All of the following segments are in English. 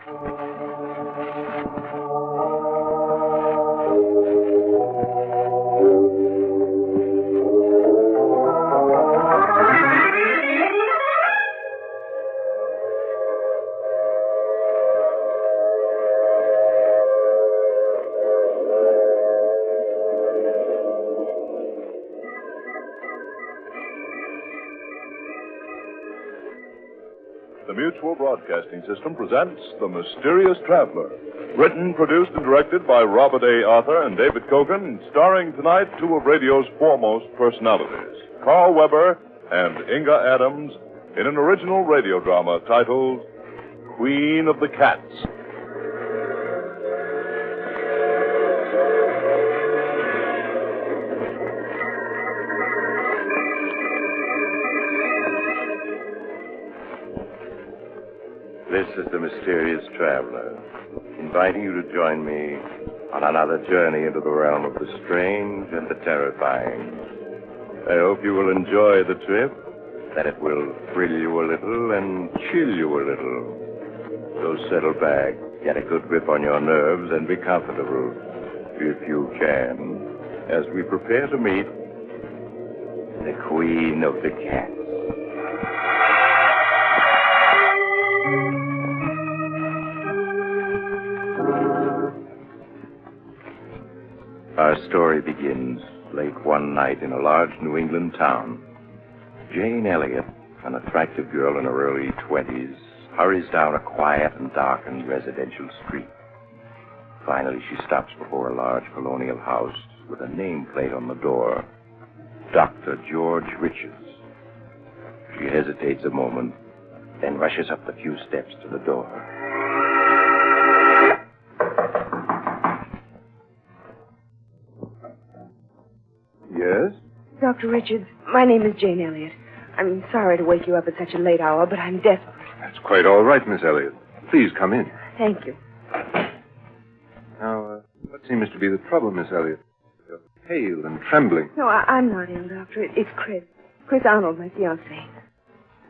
The Mutual Broadcasting System presents The Mysterious Traveler. Written, produced, and directed by Robert A. Arthur and David Kogan, starring tonight two of radio's foremost personalities, Carl Weber and Inga Adams, in an original radio drama titled Queen of the Cats. This is the Mysterious Traveler, inviting you to join me on another journey into the realm of the strange and the terrifying. I hope you will enjoy the trip, that it will thrill you a little and chill you a little. So settle back, get a good grip on your nerves, and be comfortable, if you can, as we prepare to meet the Queen of the Cats. Our story begins late one night in a large New England town. Jane Elliott, an attractive girl in her early 20s, hurries down a quiet and darkened residential street. Finally, she stops before a large colonial house with a nameplate on the door, Dr. George Richards. She hesitates a moment, then rushes up the few steps to the door. Yes? Dr. Richards, my name is Jane Elliott. I'm sorry to wake you up at such a late hour, but I'm desperate. That's quite all right, Miss Elliott. Please come in. Thank you. Now, what seems to be the trouble, Miss Elliott? You're pale and trembling. No, I'm not ill, Doctor. It's Chris. Chris Arnold, my fiancé.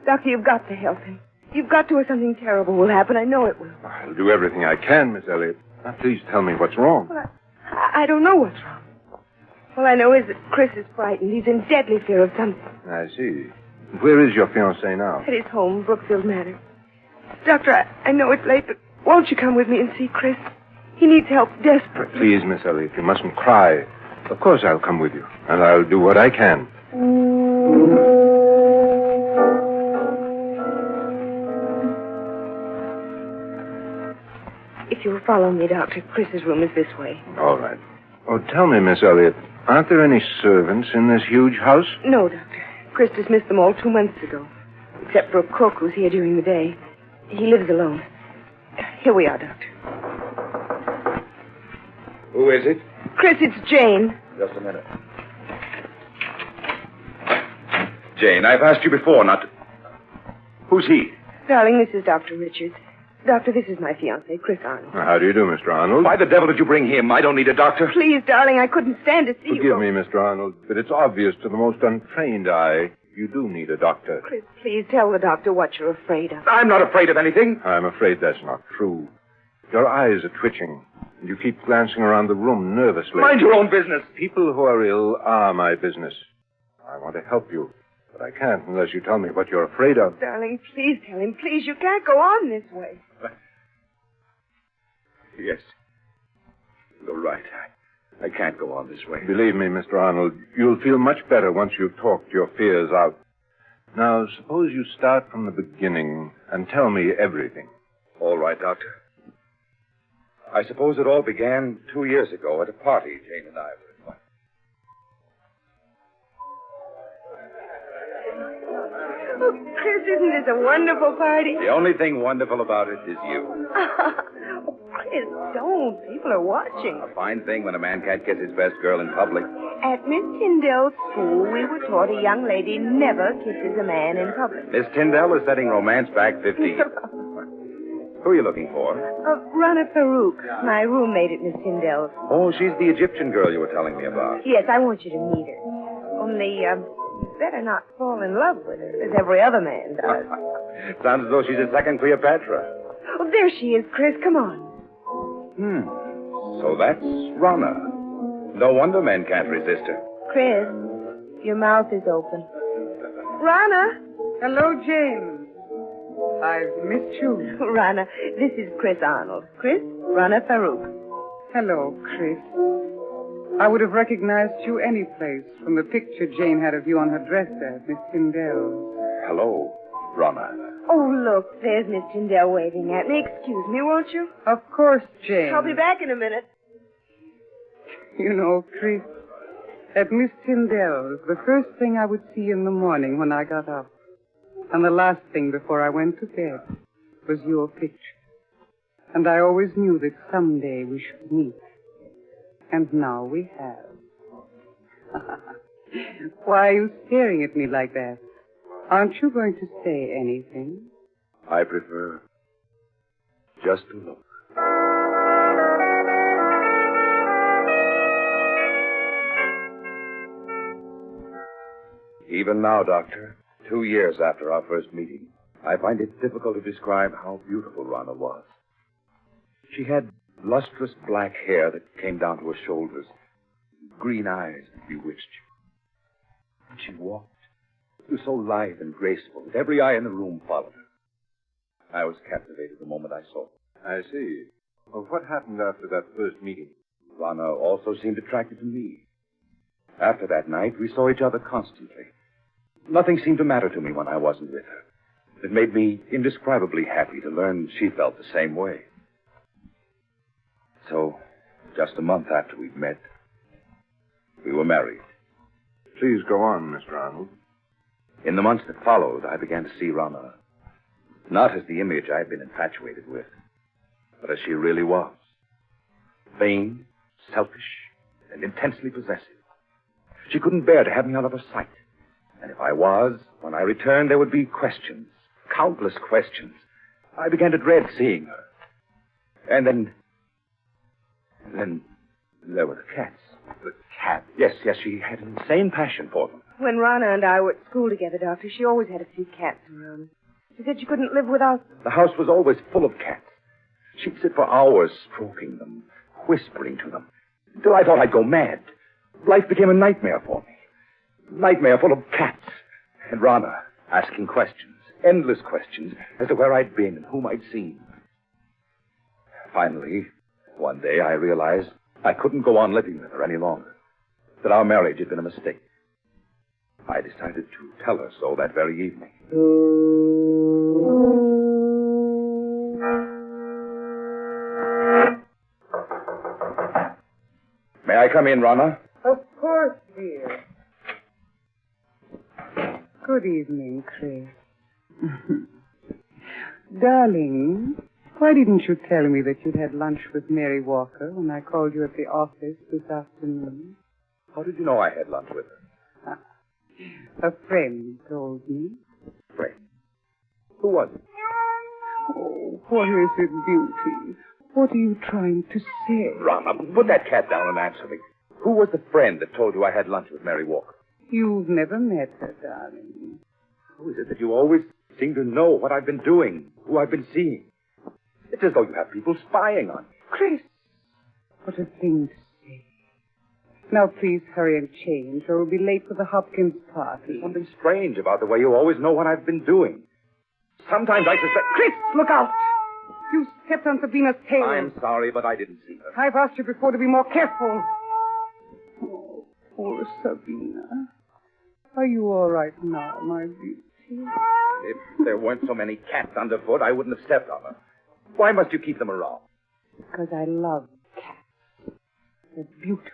Doctor, you've got to help him. You've got to, or something terrible will happen. I know it will. I'll do everything I can, Miss Elliott. Now, please tell me what's wrong. Well, I don't know what's wrong. All I know is that Chris is frightened. He's in deadly fear of something. I see. Where is your fiancé now? At his home, Brookfield Manor. Doctor, I know it's late, but won't you come with me and see Chris? He needs help desperately. Please, Miss Elliott, you mustn't cry. Of course I'll come with you, and I'll do what I can. If you'll follow me, Doctor, Chris's room is this way. All right. Oh, tell me, Miss Elliott, aren't there any servants in this huge house? No, Doctor. Chris dismissed them all 2 months ago, except for a cook who's here during the day. He lives alone. Here we are, Doctor. Who is it? Chris, it's Jane. Just a minute. Jane, I've asked you before not to... Who's he? Darling, this is Dr. Richards. Doctor, this is my fiancé, Chris Arnold. How do you do, Mr. Arnold? Why the devil did you bring him? I don't need a doctor. Please, darling, I couldn't stand to see you. Forgive me, Mr. Arnold, but it's obvious to the most untrained eye you do need a doctor. Chris, please tell the doctor what you're afraid of. I'm not afraid of anything. I'm afraid that's not true. Your eyes are twitching, and you keep glancing around the room nervously. Mind your own business. People who are ill are my business. I want to help you, but I can't unless you tell me what you're afraid of. Darling, please tell him. Please, you can't go on this way. Yes. You're right. I can't go on this way. Believe me, Mr. Arnold, you'll feel much better once you've talked your fears out. Now, suppose you start from the beginning and tell me everything. All right, Doctor. I suppose it all began 2 years ago at a party Jane and I were at. Oh, Chris, isn't this a wonderful party? The only thing wonderful about it is you. Oh, Chris, don't. People are watching. A fine thing when a man can't kiss his best girl in public. At Miss Tyndall's school, we were taught a young lady never kisses a man in public. Miss Tyndall is setting romance back 50 years. Who are you looking for? Rana Farouk, my roommate at Miss Tyndall's. Oh, she's the Egyptian girl you were telling me about. Yes, I want you to meet her. Only, better not fall in love with her, as every other man does. Sounds as though she's a second Cleopatra. Oh, there she is, Chris. Come on. So that's Rana. No wonder men can't resist her. Chris, your mouth is open. Rana. Hello, James. I've missed you. Rana, this is Chris Arnold. Chris, Rana Farouk. Hello, Chris. I would have recognized you any place from the picture Jane had of you on her dresser at Miss Tyndall's. Hello, Rana. Oh, look, there's Miss Tyndall waving at me. Excuse me, won't you? Of course, Jane. I'll be back in a minute. You know, Chris, at Miss Tyndall's, the first thing I would see in the morning when I got up, and the last thing before I went to bed, was your picture. And I always knew that someday we should meet. And now we have. Why are you staring at me like that? Aren't you going to say anything? I prefer just to look. Even now, Doctor, 2 years after our first meeting, I find it difficult to describe how beautiful Rana was. She had lustrous black hair that came down to her shoulders, green eyes that bewitched you. And she walked. She was so lithe and graceful that every eye in the room followed her. I was captivated the moment I saw her. I see. Well, what happened after that first meeting? Rana also seemed attracted to me. After that night, we saw each other constantly. Nothing seemed to matter to me when I wasn't with her. It made me indescribably happy to learn she felt the same way. So, just a month after we'd met, we were married. Please go on, Mr. Arnold. In the months that followed, I began to see Rana not as the image I had been infatuated with, but as she really was. Vain, selfish, and intensely possessive. She couldn't bear to have me out of her sight. And if I was, when I returned, there would be questions. Countless questions. I began to dread seeing her. And then there were the cats. The cat? Yes, she had an insane passion for them. When Rana and I were at school together, Doctor, she always had a few cats around. She said she couldn't live without them. The house was always full of cats. She'd sit for hours stroking them, whispering to them, until I thought I'd go mad. Life became a nightmare for me. Nightmare full of cats. And Rana asking questions, endless questions, as to where I'd been and whom I'd seen. Finally, one day I realized I couldn't go on living with her any longer. That our marriage had been a mistake. I decided to tell her so that very evening. May I come in, Rana? Of course, dear. Good evening, Chris. Darling, why didn't you tell me that you'd had lunch with Mary Walker when I called you at the office this afternoon? How did you know I had lunch with her? A friend told me. Friend? Who was it? Oh, what is it, Beauty? What are you trying to say? Rana, put that cat down and answer me. Who was the friend that told you I had lunch with Mary Walker? You've never met her, darling. Who is it that you always seem to know what I've been doing, who I've been seeing? It's as though you have people spying on me. Chris, what a thing to say. Now, please hurry and change, or we'll be late for the Hopkins party. There's something strange about the way you always know what I've been doing. Sometimes I suspect... Chris, look out! You stepped on Sabina's tail. I'm sorry, but I didn't see her. I've asked you before to be more careful. Oh, poor Sabina. Are you all right now, my beauty? If there weren't so many cats underfoot, I wouldn't have stepped on her. Why must you keep them around? Because I love cats. They're beautiful,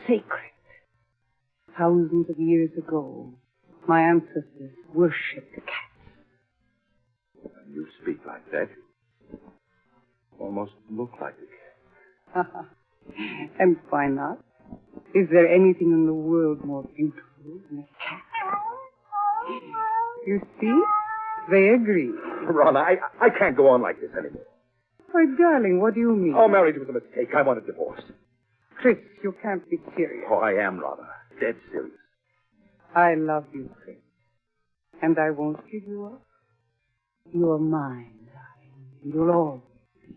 sacred. Thousands of years ago, my ancestors worshipped cats. When you speak like that, you almost look like a cat. And why not? Is there anything in the world more beautiful than a cat? You see? They agree. Rana, I can't go on like this anymore. Why, darling, what do you mean? Our marriage was a mistake. I want a divorce. Chris, you can't be serious. Oh, I am, Rana. Dead serious. I love you, Chris. And I won't give you up. You're mine, darling. You'll always be.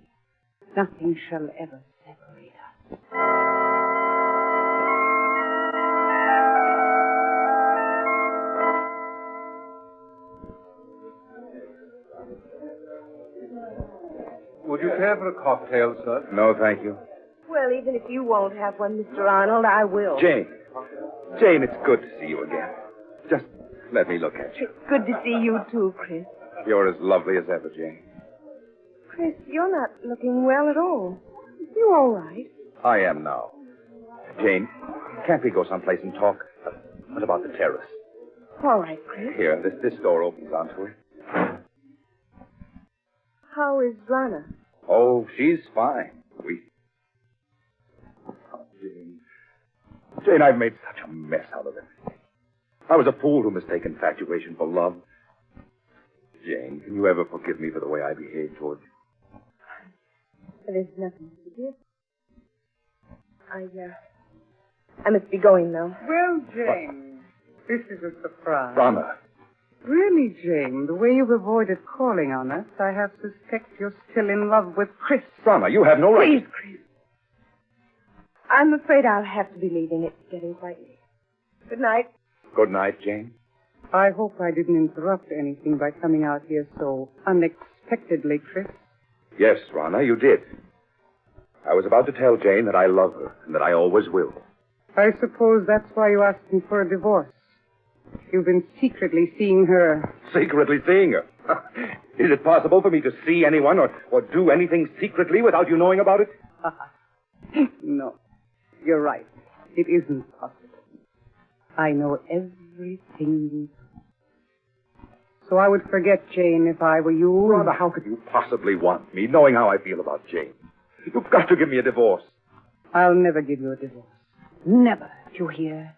Nothing shall ever separate us. Would you care for a cocktail, sir? No, thank you. Well, even if you won't have one, Mr. Arnold, I will. Jane. Jane, it's good to see you again. Just let me look at you. It's good to see you, too, Chris. You're as lovely as ever, Jane. Chris, you're not looking well at all. You all right? I am now. Jane, can't we go someplace and talk? What about the terrace? All right, Chris. Here, this door opens onto it. How is Rana? Oh, she's fine. Jane, I've made such a mess out of it. I was a fool to mistake infatuation for love. Jane, can you ever forgive me for the way I behaved towards you? There's nothing to forgive. I must be going now. Well, Jane, this is a surprise. Rana. Really, Jane, the way you've avoided calling on us, I have suspect you're still in love with Chris. Rana, you have no right. Please, Chris. I'm afraid I'll have to be leaving. It's getting quite late. Good night. Good night, Jane. I hope I didn't interrupt anything by coming out here so unexpectedly, Chris. Yes, Rana, you did. I was about to tell Jane that I love her and that I always will. I suppose that's why you asked me for a divorce. You've been secretly seeing her. Secretly seeing her? Is it possible for me to see anyone or do anything secretly without you knowing about it? No, you're right. It isn't possible. I know everything you do. So I would forget Jane if I were you. Rana, how could you possibly want me, knowing how I feel about Jane? You've got to give me a divorce. I'll never give you a divorce. Never. You hear?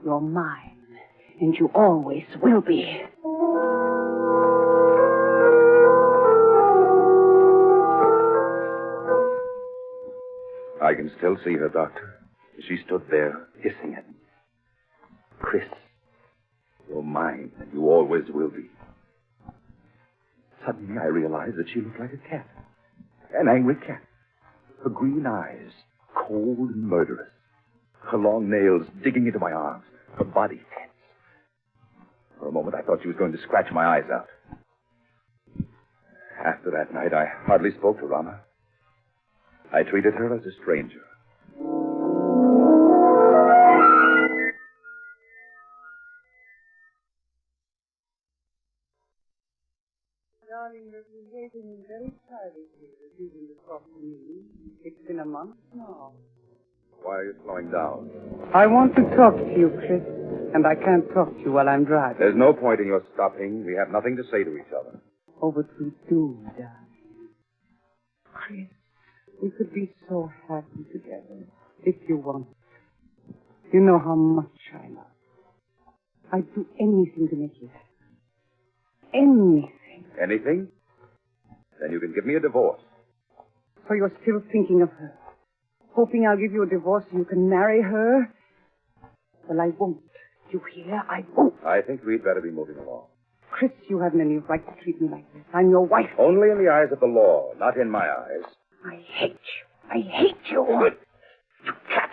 You're mine. And you always will be. I can still see her, Doctor. She stood there, hissing at me. Chris, you're mine, and you always will be. Suddenly I realized that she looked like a cat. An angry cat. Her green eyes, cold and murderous. Her long nails digging into my arms. Her body tense. For a moment I thought she was going to scratch my eyes out. After that night, I hardly spoke to Rana. I treated her as a stranger. Darling, you're behaving very childishly, refusing to talk to me. It's been a month now. Why are you slowing down? I want to talk to you, Chris, and I can't talk to you while I'm driving. There's no point in your stopping. We have nothing to say to each other. Oh, but we do, darling. Chris, we could be so happy together if you want. You know how much I love you. I'd do anything to make you happy. Anything. Anything? Then you can give me a divorce. So you're still thinking of her? Hoping I'll give you a divorce so you can marry her? Well, I won't. You hear? I won't. I think we'd better be moving along. Chris, you haven't any right to treat me like this. I'm your wife. Only in the eyes of the law, not in my eyes. I hate you. I hate you. You cat!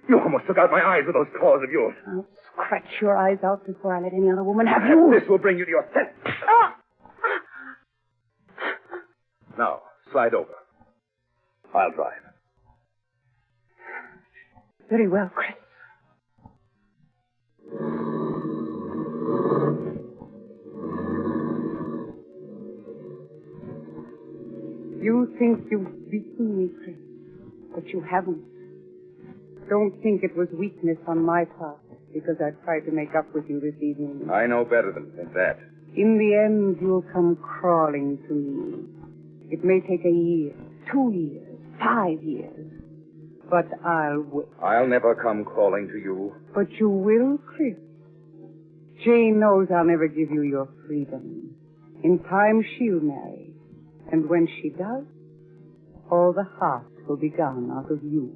You almost took out my eyes with those claws of yours. I'll scratch your eyes out before I let any other woman have you. This will bring you to your senses. Now, slide over. I'll drive. Very well, Chris. You think you've beaten me, Chris, but you haven't. Don't think it was weakness on my part because I tried to make up with you this evening. I know better than to think that. In the end, you'll come crawling to me. It may take a year, 2 years, 5 years, but I'll wait. I'll never come crawling to you. But you will, Chris. Jane knows I'll never give you your freedom. In time, she'll marry. And when she does, all the heart will be gone out of you.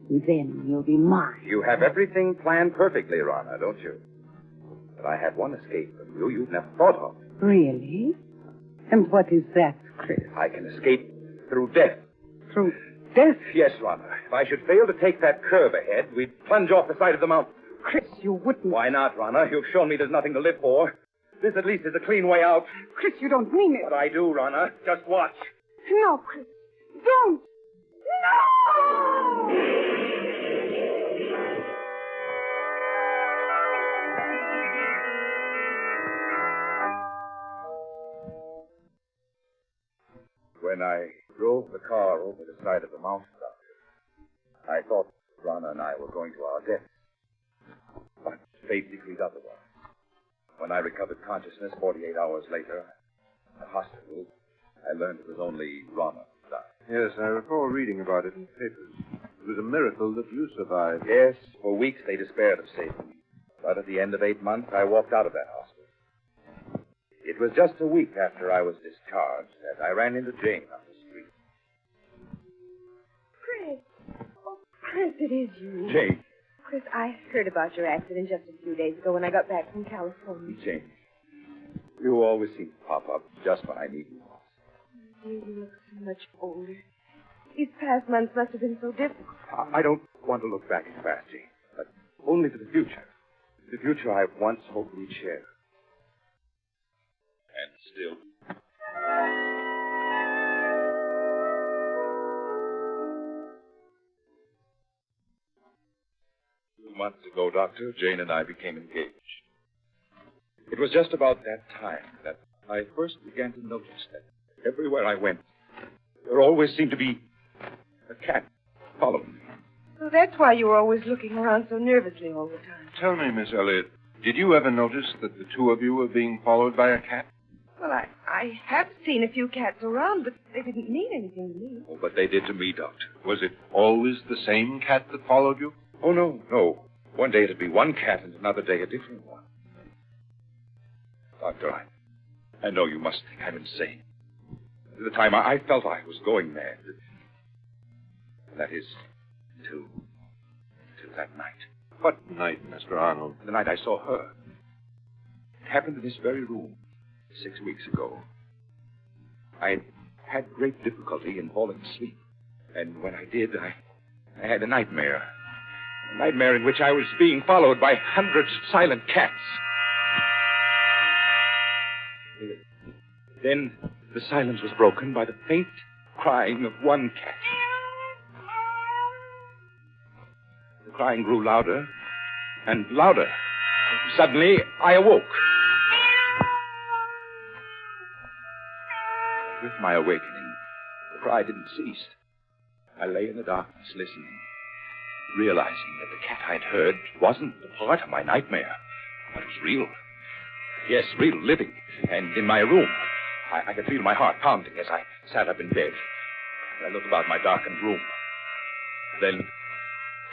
And then you'll be mine. You have everything planned perfectly, Rana, don't you? But I have one escape from you you've never thought of. Really? And what is that, Chris? I can escape through death. Through death? Yes, Rhonda. If I should fail to take that curve ahead, we'd plunge off the side of the mountain. Chris, you wouldn't. Why not, Rhonda? You've shown me there's nothing to live for. This at least is a clean way out. Chris, you don't mean it. But I do, Rhonda. Just watch. No, Chris. Don't. No! When I drove the car over the side of the mountain, Doctor, I thought Rhonda and I were going to our death. But fate decreed otherwise. When I recovered consciousness 48 hours later, in the hospital, I learned it was only Rhonda who died. Yes, I recall reading about it in the papers. It was a miracle that you survived. Yes, for weeks they despaired of saving me. But at the end of 8 months, I walked out of that hospital. It was just a week after I was discharged that I ran into Jane on the street. Chris. Oh, Chris, it is you. Jane. Chris, I heard about your accident just a few days ago when I got back from California. Jane. You always seem to pop up just when I need you most. You look so much older. These past months must have been so difficult. I don't want to look back as fast, Jane, but only to the future. The future I once hoped we'd share. And still. 2 months ago, Doctor, Jane and I became engaged. It was just about that time that I first began to notice that everywhere I went, there always seemed to be a cat following me. So that's why you were always looking around so nervously all the time. Tell me, Miss Elliott, did you ever notice that the two of you were being followed by a cat? Well, I have seen a few cats around, but they didn't mean anything to me. Oh, but they did to me, Doctor. Was it always the same cat that followed you? Oh, no. One day it'd be one cat and another day a different one. Doctor, I know you must think I'm insane. At the time, I felt I was going mad. That is, till that night. What night, Mr. Arnold? The night I saw her. It happened in this very room 6 weeks ago. I had great difficulty in falling asleep. And when I did, I had a nightmare. A nightmare in which I was being followed by hundreds of silent cats. Then the silence was broken by the faint crying of one cat. The crying grew louder and louder. Suddenly, I awoke. With my awakening, the cry didn't cease. I lay in the darkness listening, realizing that the cat I'd heard wasn't a part of my nightmare, but was real. Yes, real, living, and in my room. I could feel my heart pounding as I sat up in bed. I looked about my darkened room. Then,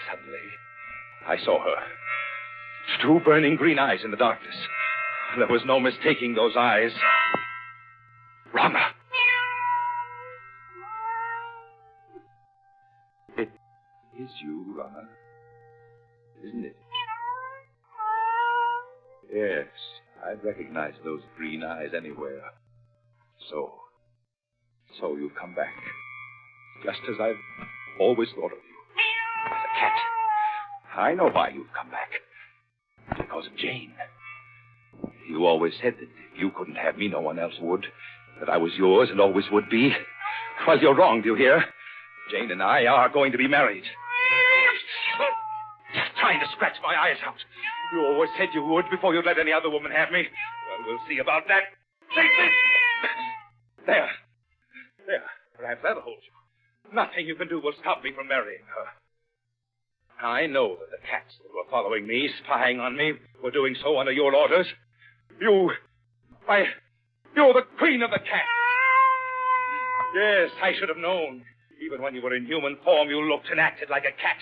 suddenly, I saw her. 2 burning green eyes in the darkness. There was no mistaking those eyes. Rhonda! It is you, Rhonda. Isn't it? Yes, I'd recognize those green eyes anywhere. So you've come back. Just as I've always thought of you. As a cat. I know why you've come back. Because of Jane. You always said that if you couldn't have me, no one else would. That I was yours and always would be. Well, you're wrong, do you hear? Jane and I are going to be married. Just trying to scratch my eyes out. You always said you would before you'd let any other woman have me. Well, we'll see about that. There. Perhaps that'll hold you. Nothing you can do will stop me from marrying her. I know that the cats that were following me, spying on me, were doing so under your orders. You're the queen of the cats. Yes, I should have known. Even when you were in human form, you looked and acted like a cat.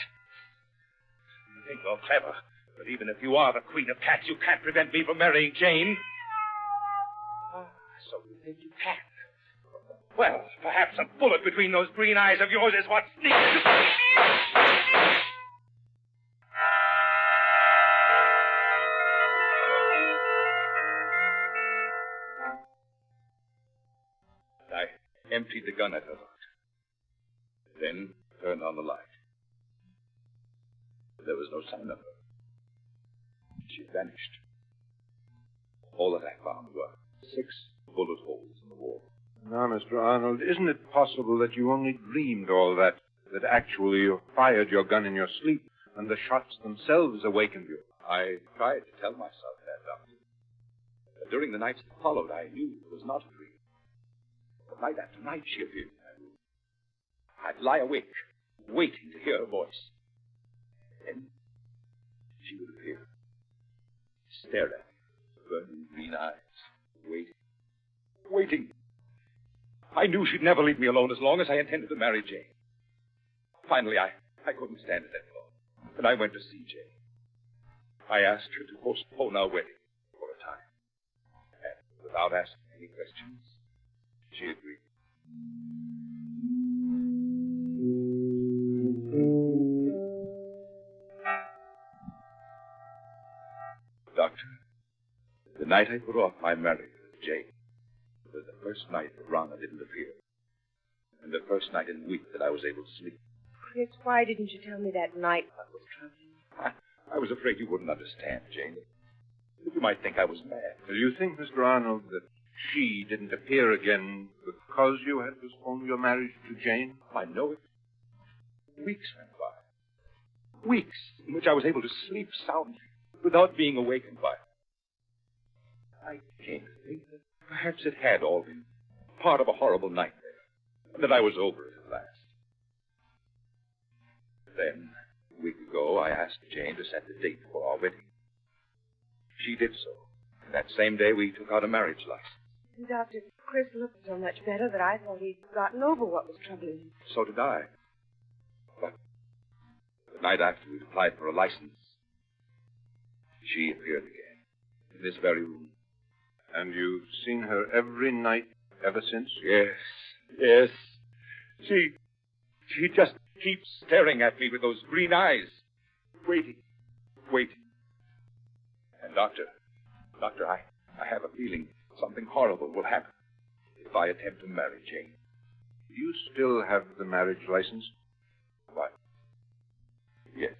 You think you're clever, but even if you are the queen of cats, you can't prevent me from marrying Jane. So you think you can? Well, perhaps a bullet between those green eyes of yours is what's needed. emptied the gun at her, Doctor. Then turned on the light. There was no sign of her. She vanished. All that I found were 6 bullet holes in the wall. Now, Mr. Arnold, isn't it possible that you only dreamed all that actually you fired your gun in your sleep and the shots themselves awakened you? I tried to tell myself that, Doctor. But during the nights that followed, I knew it was not a dream. But night after night, she appeared in my room. I'd lie awake, waiting to hear her voice. Then she would appear, stare at me, burning green eyes, waiting. I knew she'd never leave me alone as long as I intended to marry Jane. Finally, I couldn't stand it any longer, and I went to see Jane. I asked her to postpone our wedding for a time. And without asking any questions, she agreed. Doctor, the night I put off my marriage with Jane was the first night that Rana didn't appear. And the first night in weeks that I was able to sleep. Chris, why didn't you tell me that night what was troubling you? I was afraid you wouldn't understand, Jane. That you might think I was mad. Do you think, Mr. Arnold, that she didn't appear again because you had postponed your marriage to Jane? I know it. Weeks went by. Weeks in which I was able to sleep soundly without being awakened by her. I came to think that perhaps it had all been part of a horrible nightmare, and that I was over it at last. Then, a week ago, I asked Jane to set the date for our wedding. She did so. And that same day, we took out a marriage license. Doctor, Chris looked so much better that I thought he'd gotten over what was troubling him. So did I. But the night after we'd applied for a license, she appeared again, in this very room. And you've seen her every night ever since? Yes. She just keeps staring at me with those green eyes. Waiting. And Doctor, I have a feeling something horrible will happen if I attempt to marry Jane. Do you still have the marriage license? Why? Yes.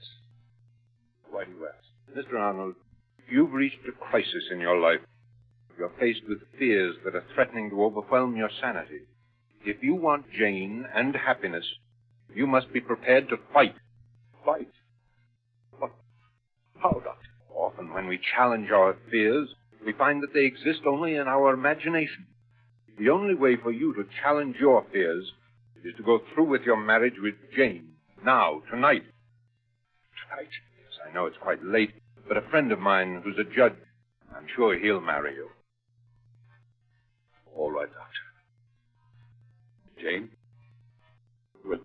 Why do you ask? Mr. Arnold, you've reached a crisis in your life. You're faced with fears that are threatening to overwhelm your sanity. If you want Jane and happiness, you must be prepared to fight. Fight? What? How, Doctor? Often when we challenge our fears, we find that they exist only in our imagination. The only way for you to challenge your fears is to go through with your marriage with Jane. Now, tonight. Tonight? Yes, I know it's quite late, but a friend of mine who's a judge, I'm sure he'll marry you. All right, Doctor. Jane, will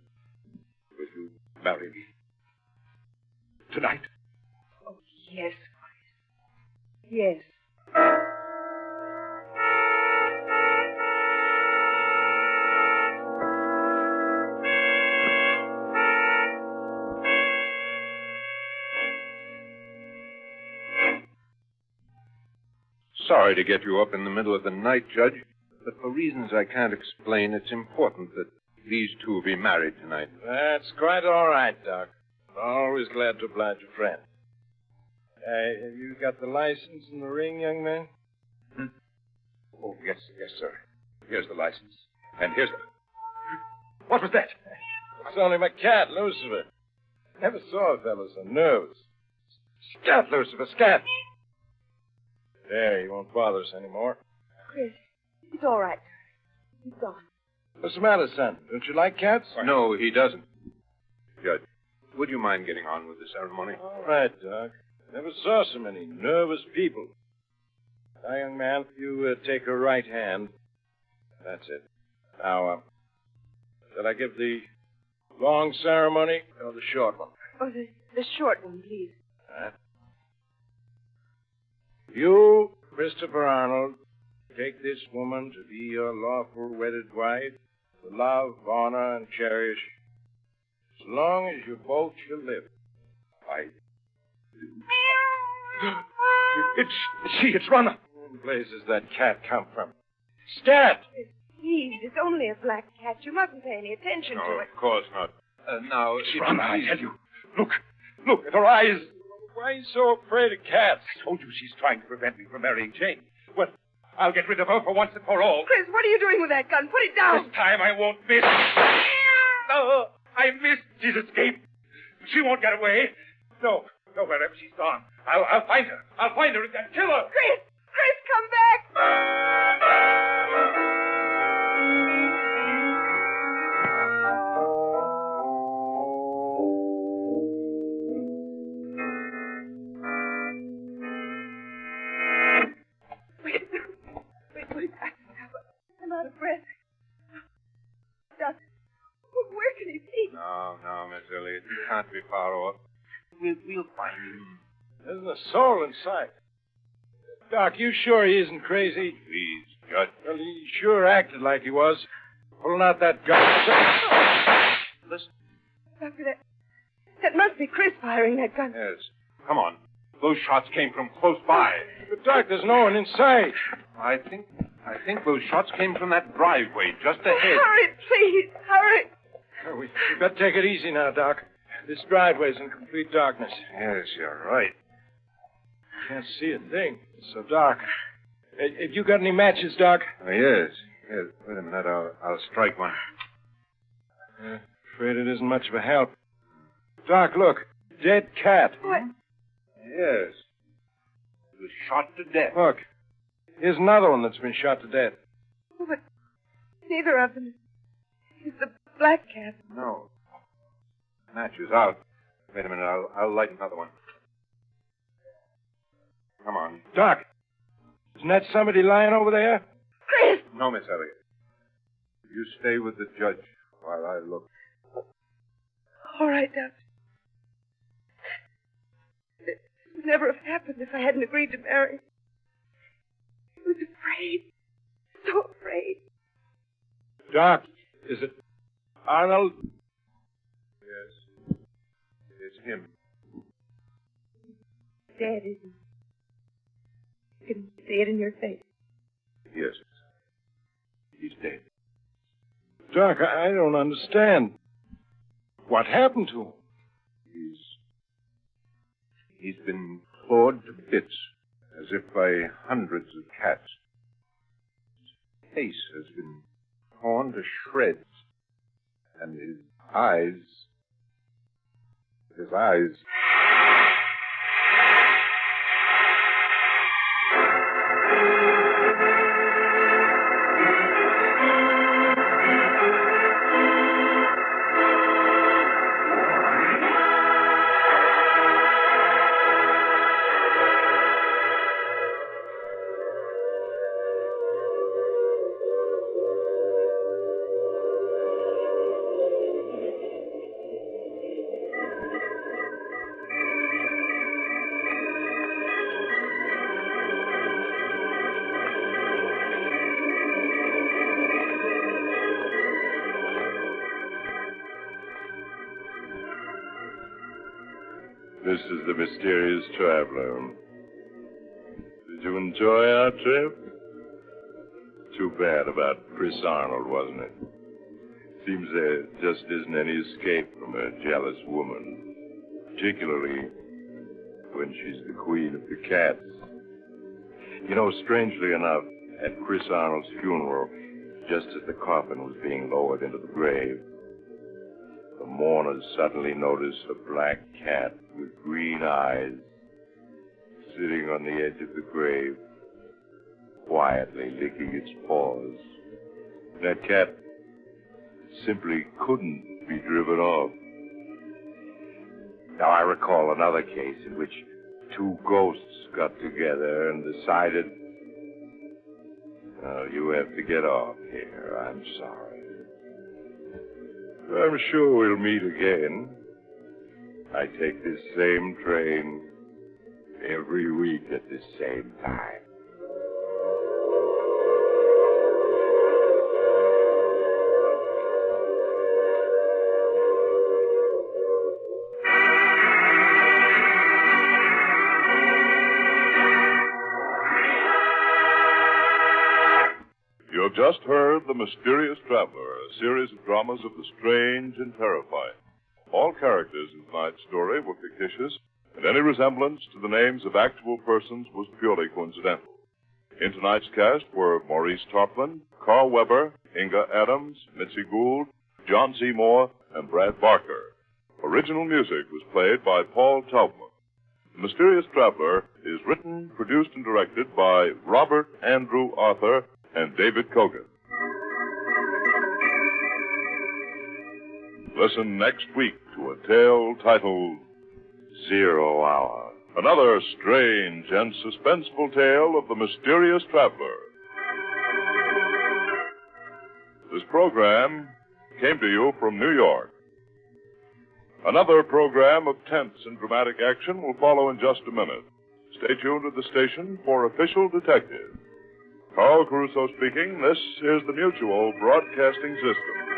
you marry me? Tonight? Oh, yes, Chris. Yes. Sorry to get you up in the middle of the night, Judge, but for reasons I can't explain, it's important that these two be married tonight. That's quite all right, Doc. Always glad to oblige a friend. Have you got the license and the ring, young man? Oh, yes, sir. Here's the license. And here's the... What was that? It's only my cat, Lucifer. Never saw a fellow so nervous. Scat, Lucifer, scat! There, he won't bother us anymore. Chris, it's all right. He's gone. What's the matter, son? Don't you like cats? No, he doesn't. Judge, would you mind getting on with the ceremony? All right, Doc. Never saw so many nervous people. Now, young man, if you take her right hand. That's it. Now, shall I give the long ceremony or the short one? Oh, the short one, please. All right. You, Christopher Arnold, take this woman to be your lawful wedded wife, to love, honor, and cherish, as long as you both shall live. I do. It's Rana. Where in blazes that cat come from? Scat! Please, it's only a black cat. You mustn't pay any attention to No, it. of course not. Now, if you Run, I please- tell you. Look at her eyes. Why are you so afraid of cats? I told you she's trying to prevent me from marrying Jane. Well, I'll get rid of her for once and for all. Chris, what are you doing with that gun? Put it down. This time I won't miss. No, I missed. She's escaped. She won't get away. No, wherever she's gone. I'll find her. I'll find her and kill her. Chris, come back. Wait. I'm out of breath. Doctor, where can he be? No, Miss Elliot. You can't be far off. We'll find him. There isn't a soul in sight. Doc, you sure he isn't crazy? Please, Judge. Well, he sure acted like he was. Pulling out that gun. Listen. Doctor, that must be Chris firing that gun. Yes. Come on. Those shots came from close by. But, Doc, there's no one in sight. I think those shots came from that driveway just ahead. Hurry, please, hurry. We better take it easy now, Doc. This driveway's in complete darkness. Yes, you're right. Can't see a thing. It's so dark. Have you got any matches, Doc? Oh, yes. Wait a minute. I'll strike one. Afraid it isn't much of a help. Doc, look. Dead cat. What? Yes. He was shot to death. Look. Here's another one that's been shot to death. Oh, but neither of them is the black cat. No. Match is out. Wait a minute. I'll light another one. Come on. Doc, isn't that somebody lying over there? Chris! No, Miss Elliot. You stay with the judge while I look. All right, Doctor. It would never have happened if I hadn't agreed to marry. I was afraid. So afraid. Doc, is it Arnold? Yes. It's him. Dead, isn't he? You can see it in your face. Yes. He's dead. Doc, I don't understand. What happened to him? He's been clawed to bits, as if by hundreds of cats. His face has been torn to shreds, and his eyes. This is the mysterious traveler. Did you enjoy our trip? Too bad about Chris Arnold, wasn't it? Seems there just isn't any escape from a jealous woman, particularly when she's the queen of the cats. You know, strangely enough, at Chris Arnold's funeral, just as the coffin was being lowered into the grave, the mourners suddenly noticed a black cat with green eyes sitting on the edge of the grave, quietly licking its paws. That cat simply couldn't be driven off. Now, I recall another case in which two ghosts got together and decided, "Oh, you have to get off here. I'm sorry. I'm sure we'll meet again. I take this same train every week at this same time." You have just just heard The Mysterious Traveler, a series of dramas of the strange and terrifying. All characters in tonight's story were fictitious, and any resemblance to the names of actual persons was purely coincidental. In tonight's cast were Maurice Tarplin, Carl Weber, Inga Adams, Mitzi Gould, John Seymour, and Brad Barker. Original music was played by Paul Taubman. The Mysterious Traveler is written, produced, and directed by Robert Andrew Arthur and David Kogan. Listen next week to a tale titled 0 Hour. Another strange and suspenseful tale of the Mysterious Traveler. This program came to you from New York. Another program of tense and dramatic action will follow in just a minute. Stay tuned to the station for Official Detective. Carl Caruso speaking. This is the Mutual Broadcasting System.